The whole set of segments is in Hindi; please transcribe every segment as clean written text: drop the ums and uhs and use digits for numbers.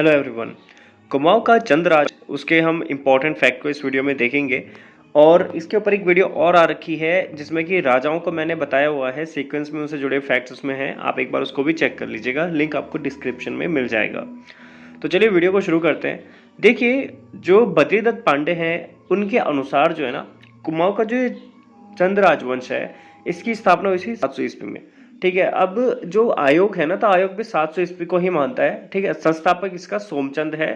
Hello everyone. कुमाऊं का चंद्रराज, उसके हम इम्पोर्टेंट फैक्ट को इस वीडियो में देखेंगे और इसके ऊपर एक वीडियो और आ रखी है जिसमें कि राजाओं को मैंने बताया हुआ है सीक्वेंस में, उनसे जुड़े फैक्ट्स उसमें हैं। आप एक बार उसको भी चेक कर लीजिएगा, लिंक आपको डिस्क्रिप्शन में मिल जाएगा। तो चलिए वीडियो को शुरू करते हैं। देखिए, जो बद्रीदत्त पांडे हैं उनके अनुसार जो है ना, कुमाऊं का जो चंद राजवंश है इसकी स्थापना हुई थी 700 ईस्वी में। ठीक है, अब जो आयोग है ना, तो आयोग भी 700 ईस्वी को ही मानता है। ठीक है, संस्थापक इसका सोमचंद है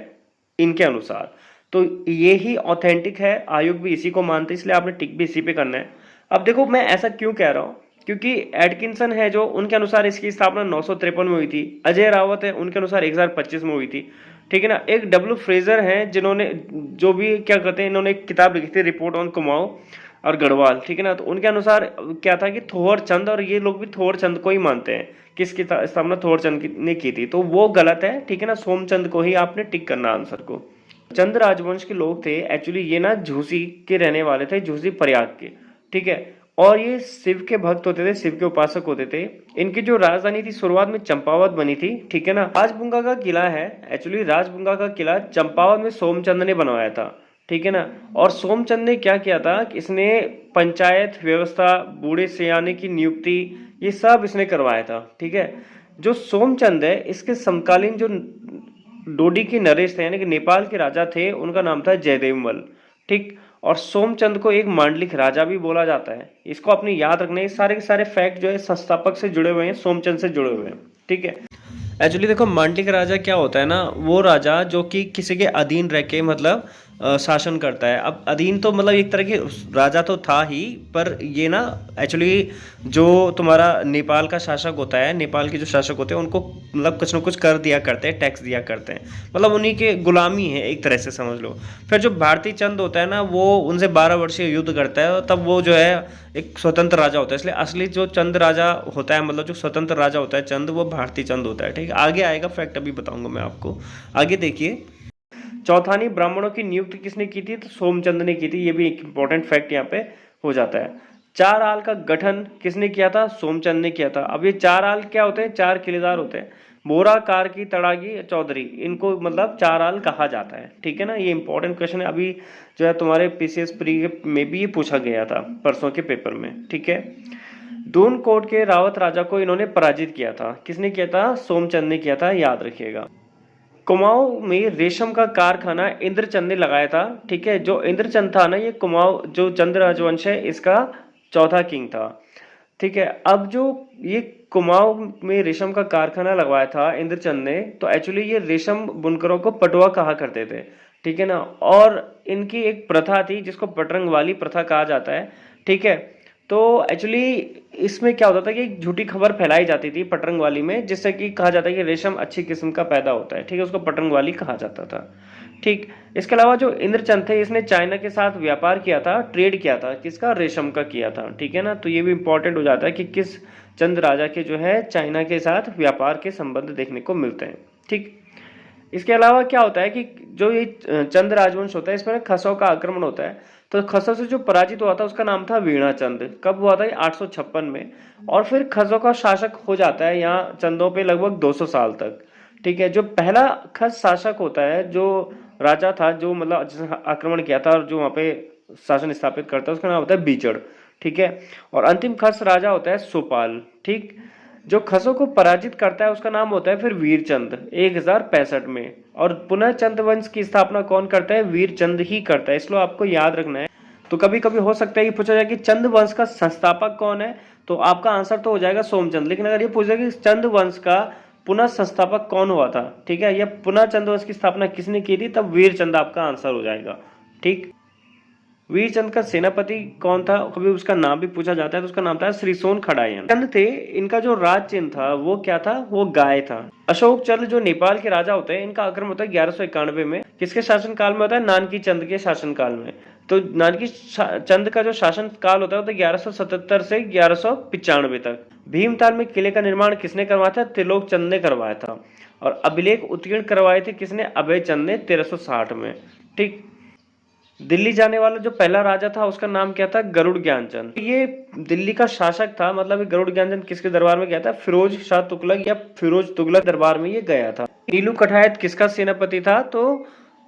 इनके अनुसार, तो ये ही ऑथेंटिक है। आयोग भी इसी को मानते हैं, इसलिए आपने टिक भी इसी पे करना है। अब देखो मैं ऐसा क्यों कह रहा हूँ, क्योंकि एडकिंसन है जो, उनके अनुसार इसकी स्थापना 953 में हुई थी। अजय रावत है, उनके अनुसार 1025 में हुई थी। ठीक है ना। एक डब्ल्यू फ्रेजर हैं जिन्होंने जो भी क्या कहते हैं, इन्होंने एक किताब लिखी थी, रिपोर्ट ऑन कुमाऊं और गढ़वाल। ठीक है ना। तो उनके अनुसार क्या था कि थोर चंद, और ये लोग भी थोर चंद को ही मानते हैं, किसकी स्थापना थोर चंद ने की थी, तो वो गलत है। ठीक है ना, सोमचंद को ही आपने टिक करना आंसर को। चंद राजवंश के लोग थे एक्चुअली, ये ना झूसी के रहने वाले थे, झूसी प्रयाग के। ठीक है, और ये शिव के भक्त होते थे, शिव के उपासक होते थे। इनकी जो राजधानी थी शुरुआत में चंपावत बनी थी। ठीक है ना। राजबुंगा का किला है एक्चुअली, राजबुंगा का किला चंपावत में सोमचंद ने बनवाया था। ठीक है ना। और सोमचंद ने क्या किया था कि इसने पंचायत व्यवस्था, बूढ़े सयाने की नियुक्ति, ये सब इसने करवाया था। ठीक है। जो सोमचंद है इसके समकालीन जो डोडी की नरेश थे, यानी कि नेपाल के राजा थे, उनका नाम था जयदेवमल। ठीक। और सोमचंद को एक मांडलिक राजा भी बोला जाता है। इसको अपने याद रखना है। सारे के सारे फैक्ट जो है संस्थापक से जुड़े हुए हैं, सोमचंद से जुड़े हुए हैं। ठीक है। एक्चुअली देखो, मांडलिक राजा क्या होता है ना, वो राजा जो कि किसी के अधीन रह के मतलब शासन करता है। अब अधीन तो मतलब एक तरह की राजा तो था ही, पर ये ना एक्चुअली जो तुम्हारा नेपाल का शासक होता है, नेपाल के जो शासक होते हैं उनको मतलब कुछ ना कुछ कर दिया करते हैं, टैक्स दिया करते हैं, मतलब उन्हीं के गुलामी है एक तरह से समझ लो। फिर जो भारतीय चंद होता है ना, वो उनसे 12 वर्षीय युद्ध करता है, तब वो जो है एक स्वतंत्र राजा होता है। इसलिए असली जो चंद राजा होता है, मतलब जो स्वतंत्र राजा होता है चंद, वो भारतीय चंद होता है। ठीक है, आगे आएगा फैक्ट, अभी बताऊंगा मैं आपको। आगे देखिए, चौथानी ब्राह्मणों की नियुक्ति किसने की थी, तो सोमचंद ने की थी। ये भी एक इंपॉर्टेंट फैक्ट यहाँ पे हो जाता है। चार आल का गठन किसने किया था, सोमचंद ने किया था। अब ये चार आल क्या होते हैं, चार किलेदार होते हैं। बोरा, कारकी, तड़ागी, चौधरी, इनको मतलब चार आल कहा जाता है। ठीक है ना। ये इंपॉर्टेंट क्वेश्चन है, अभी जो है तुम्हारे पीसीएस प्री में भी ये पूछा गया था परसों के पेपर में। ठीक है। दून कोट के रावत राजा को इन्होंने पराजित किया था। किसने किया था, सोमचंद ने किया था, याद रखिएगा। कुमाऊं में रेशम का कारखाना इंद्रचंद ने लगाया था। ठीक है, जो इंद्रचंद था ना, ये कुमाऊं जो चंद राजवंश है इसका चौथा किंग था। ठीक है। अब जो ये कुमाऊं में रेशम का कारखाना लगवाया था इंद्रचंद ने, तो एक्चुअली ये रेशम बुनकरों को पटुआ कहा करते थे। ठीक है ना। और इनकी एक प्रथा थी जिसको पटरंग वाली प्रथा कहा जाता है। ठीक है। तो एक्चुअली इसमें क्या होता था कि एक झूठी खबर फैलाई जाती थी पटरंग वाली में, जिससे कि कहा जाता है कि रेशम अच्छी किस्म का पैदा होता है। ठीक है, उसको पटरंग वाली कहा जाता था। ठीक। इसके अलावा जो इंद्रचंद थे, इसने चाइना के साथ व्यापार किया था, ट्रेड किया था, किसका, रेशम का किया था। ठीक है ना। तो ये भी इंपॉर्टेंट हो जाता है कि किस चंद राजा के जो है चाइना के साथ व्यापार के संबंध देखने को मिलते हैं। ठीक। इसके अलावा क्या होता है कि जो ये चंद राजवंश होता है, इसमें खसों का आक्रमण होता है। तो खसों से जो पराजित हुआ था उसका नाम था वीणाचंद। कब हुआ था, 856 में। और फिर खसों का शासक हो जाता है यहाँ चंदों पे लगभग 200 साल तक। ठीक है। जो पहला खस शासक होता है, जो राजा था, जो मतलब जिसने आक्रमण किया था और जो वहां पे शासन स्थापित करता है, उसका नाम होता है बीचड़। ठीक है। और अंतिम खस राजा होता है सुपाल। ठीक। जो खसों को पराजित करता है उसका नाम होता है फिर वीरचंद 1065 में। और पुनः चंद वंश की स्थापना कौन करता है, वीरचंद ही करता है, इसलिए आपको याद रखना है। तो कभी कभी हो सकता है कि पूछा जाए कि चंद वंश का संस्थापक कौन है, तो आपका आंसर तो हो जाएगा सोमचंद। लेकिन अगर ये पूछा कि चंद वंश का पुनः संस्थापक कौन हुआ था, ठीक है, या पुनः चंद वंश की स्थापना किसने की थी, तब वीरचंद आपका आंसर हो जाएगा। ठीक। वीरचंद का सेनापति कौन था, कभी उसका नाम भी पूछा जाता है, तो उसका नाम था श्रीसोन खड़ायन। चंद थे, इनका जो राज चिन्ह था वो क्या था, वो गाय था। अशोक चंद जो नेपाल के राजा होते हैं, इनका आक्रमण होता है 1191 में। किसके शासन काल में होता है, नानकी चंद के शासन काल में। तो नानकी चंद का जो शासन काल होता है वो 1177 से 1195 तक। भीमताल में किले का निर्माण किसने करवाया था, त्रिलोक चंद ने करवाया था। और अभिलेख उत्कीर्ण करवाए थे किसने, अभय चंद ने 1360 में। ठीक। दिल्ली जाने वाला जो पहला राजा था उसका नाम क्या था, गरुड़ ज्ञानचंद। ये दिल्ली का शासक था, मतलब गरुड़ ज्ञानचंद किसके दरबार में गया था, फिरोज शाह तुगलक या फिरोज तुगलक दरबार में ये गया था। नीलू कठायत किसका सेनापति था? तो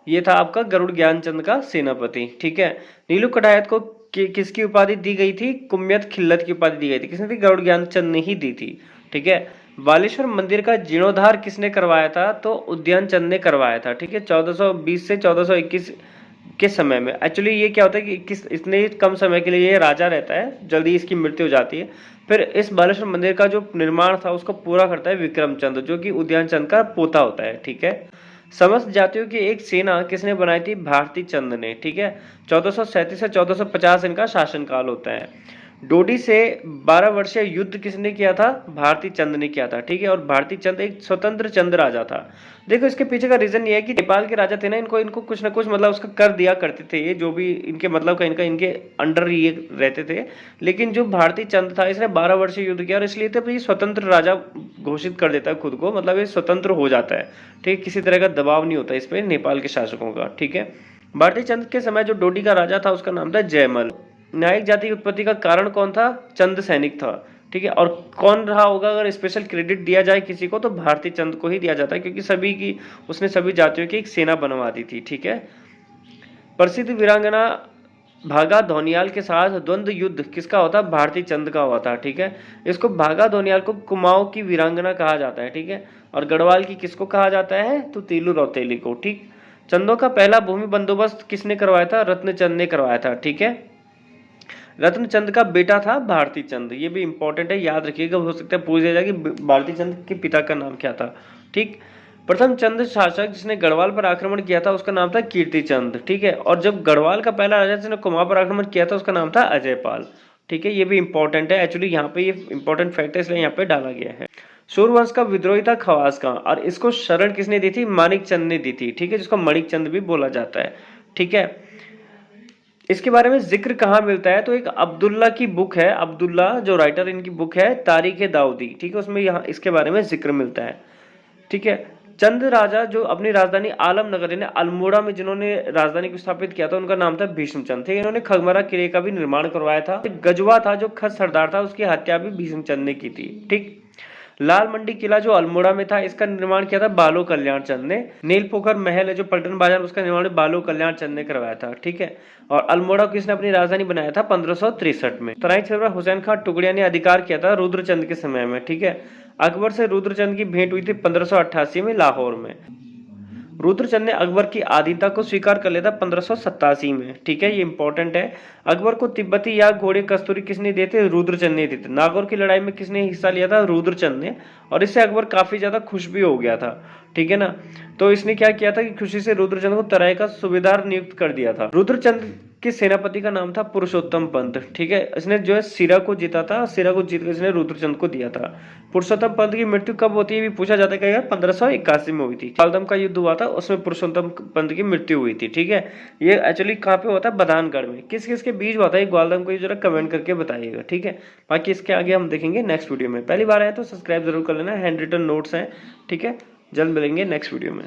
ये था आपका गरुड़ ज्ञानचंद का सेनापति। ठीक है, नीलू कठायत को किसकी उपाधि दी गई थी? कुम्यत खिल्लत की उपाधि दी गई थी। किसने दी? गरुड़ ज्ञानचंद ने ही दी थी। ठीक है, बालेश्वर मंदिर का जीर्णोद्धार किसने करवाया था? तो उद्यान चंद ने करवाया था। ठीक है, 1420 से 1421 के समय में। एक्चुअली ये क्या होता है कि किस इतने कम समय के लिए ये राजा रहता है, जल्दी इसकी मृत्यु हो जाती है। फिर इस बालेश्वर मंदिर का जो निर्माण था उसको पूरा करता है विक्रम चंद, जो कि उद्यान चंद का पोता होता है। ठीक है, समस्त जातियों की एक सेना किसने बनाई थी? भारती चंद ने। ठीक है, 1437 से 1450 इनका शासनकाल होता है। डोडी से 12 वर्षीय युद्ध किसने किया था? भारती चंद ने किया था। ठीक है, और भारती चंद एक स्वतंत्र चंद राजा था। देखो इसके पीछे का रीजन ये है कि नेपाल के राजा थे ना, इनको कुछ ना कुछ मतलब उसका कर दिया करते थे, ये जो भी इनके मतलब का इनका इनके अंडर ये रहते थे। लेकिन जो भारती चंद था इसने 12 वर्षीय युद्ध किया और इसलिए तो ये स्वतंत्र राजा घोषित कर देता है खुद को, मतलब ये स्वतंत्र हो जाता है। ठीक है, किसी तरह का दबाव नहीं होता इस पर नेपाल के शासकों का। ठीक है, भारती चंद के समय जो डोडी का राजा था उसका नाम था जयमल। न्यायिक जाति की उत्पत्ति का कारण कौन था? चंद सैनिक था। ठीक है, और कौन रहा होगा अगर स्पेशल क्रेडिट दिया जाए किसी को तो भारती चंद को ही दिया जाता है, क्योंकि उसने सभी जातियों की एक सेना बनवा दी थी। ठीक है, प्रसिद्ध वीरांगना भागा धोनियाल के साथ द्वंद्व युद्ध किसका होता? भारती चंद का हुआ था। ठीक है, इसको भागा धोनियाल को कुमाऊं की वीरांगना कहा जाता है। ठीक है, और गढ़वाल की किसको कहा जाता है? तो तीलू रौतेली को। ठीक, चंदों का पहला भूमि बंदोबस्त किसने करवाया था? रत्नचंद ने करवाया था। ठीक है, रत्नचंद का बेटा था भारती चंद, ये भी इंपॉर्टेंट है, याद रखिएगा, हो सकता है पूछ दिया जाए कि भारती चंद के पिता का नाम क्या था। ठीक, प्रथम चंद शासक जिसने गढ़वाल पर आक्रमण किया था उसका नाम था कीर्ति चंद। ठीक है, और जब गढ़वाल का पहला राजा जिसने कुमाऊं पर आक्रमण किया था उसका नाम था अजयपाल। ठीक है, ये भी इंपॉर्टेंट है, एक्चुअली यहाँ पे ये इंपॉर्टेंट फैक्ट है इसलिए यहाँ पे डाला गया है। सूर्यवंश का विद्रोही था खवास का, और इसको शरण किसने दी थी? मानिक चंद ने दी थी। ठीक है, जिसको मणिक चंद भी बोला जाता है। ठीक है, इसके बारे में जिक्र कहाँ मिलता है? तो एक अब्दुल्ला की बुक है, अब्दुल्ला जो राइटर इनकी बुक है तारीख दाऊदी। ठीक है, उसमें यहाँ इसके बारे में जिक्र मिलता है। ठीक है, चंद राजा जो अपनी राजधानी आलमनगर यानी अल्मोड़ा में जिन्होंने राजधानी को स्थापित किया था उनका नाम था भीष्मचंद। ठीक है, इन्होंने खगमरा किले का भी निर्माण करवाया था। गजवा था जो खस सरदार था उसकी हत्या भी भीष्मचंद ने की थी। ठीक, लाल मंडी किला जो अल्मोड़ा में था इसका निर्माण किया था बालो कल्याण चंद ने। नीलपोखर महल है जो पलटन बाजार उसका निर्माण बालो कल्याण चंद ने करवाया था। ठीक है, और अल्मोड़ा को इसने अपनी राजधानी बनाया था 1563 में। तराई छेबरा हुसैन खान टुकड़िया ने अधिकार किया था रुद्रचंद के समय में। ठीक है, अकबर से रुद्रचंद की भेंट हुई थी 1588 में लाहौर में। रुद्रचंद ने अकबर की आधीनता को स्वीकार कर लिया था 1587 में। ठीक है, ये इंपॉर्टेंट है। अकबर को तिब्बती या घोड़े कस्तूरी किसने दिए थे? रुद्रचंद ने दिए थे। नागौर की लड़ाई में किसने हिस्सा लिया था? रुद्रचंद ने, और इससे अकबर काफी ज्यादा खुश भी हो गया था। ठीक है ना, तो इसने क्या किया था कि खुशी से रुद्रचंद को तराई का सूबेदार नियुक्त कर दिया था। रुद्रचंद के सेनापति का नाम था पुरुषोत्तम पंत। ठीक है, इसने जो है सिरा को जीता था, सिरा को जीतकर इसने रुद्रचंद को दिया था। पुरुषोत्तम पंत की मृत्यु कब होती है भी पूछा जाता है, क्या 1581 में हुई थी। ग्वालदम का युद्ध हुआ था उसमें पुरुषोत्तम पंत की मृत्यु हुई थी। ठीक है, ये एक्चुअली कहाँ पे होता है? बदानगढ़ में। किस किस के बीच हुआ था ये ग्वालदम को, ये जरा कमेंट करके बताइएगा। ठीक है, बाकी इसके आगे हम देखेंगे नेक्स्ट वीडियो में। पहली बार आए तो सब्सक्राइब जरूर कर लेना, हैंड रिटन नोट्स हैं। ठीक है, जल्द मिलेंगे नेक्स्ट वीडियो में।